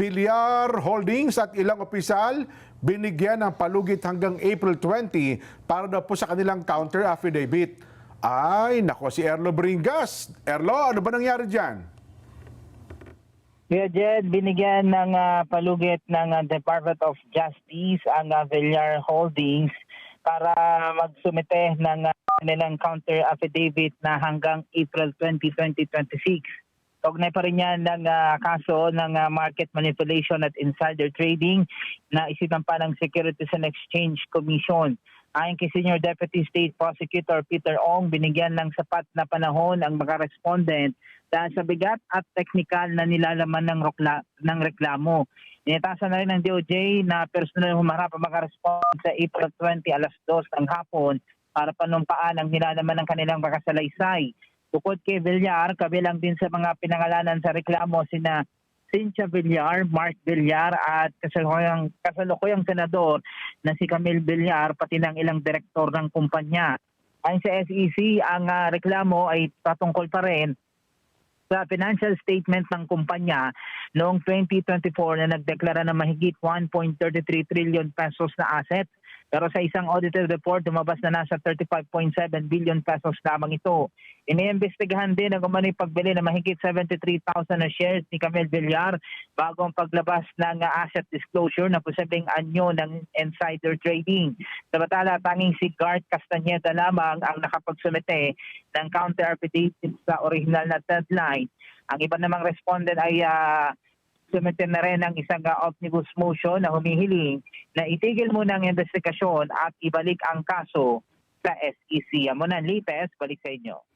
Villar Holdings at ilang opisyal binigyan ng palugit hanggang April 20 para daw po sa kanilang counter affidavit. Ay, nako si Erlo Bringas. Erlo, ano ba nangyari dyan? Kuya Jed, binigyan ng palugit ng Department of Justice ang Villar Holdings para magsumite ng kanilang counter affidavit na hanggang April 20, 2026. Kaugnay pa rin yan ng kaso ng market manipulation at insider trading na isinampa ng Securities and Exchange Commission. Ayon kay Senior Deputy State Prosecutor Peter Ong, binigyan ng sapat na panahon ang mga respondent dahil sa bigat at teknikal na nilalaman ng reklamo. Initasan na rin ng DOJ na personal humarap ang mga respondent sa April 20 alas 2 ng hapon para panumpaan ang nilalaman ng kanilang mga salaysay. Bukod kay Villar, kabilang din sa mga pinangalanan sa reklamo sina Cynthia Villar, Mark Villar at kasalukuyang senador na si Camille Villar pati ng ilang direktor ng kumpanya. Ayon sa SEC, ang reklamo ay patungkol pa rin sa financial statement ng kumpanya noong 2024 na nagdeklara ng mahigit 1.33 trillion pesos na assets. Pero sa isang audited report, lumabas na nasa 35.7 billion pesos lamang ito. Iniimbestigahan din ang umano'y pagbili ng mahigit 73,000 na shares ni Camille Villar bago ang paglabas ng asset disclosure na posibleng anyo ng insider trading. Samantala, tanging si Gart Castañeda lamang ang nakapagsumite ng counter affidavit sa original na deadline. Ang iba namang respondent ay sumite na rin ang isang omnibus motion na humihiling na itigil muna ang investigasyon at ibalik ang kaso sa SEC. Amunan Lipez, balik sa inyo.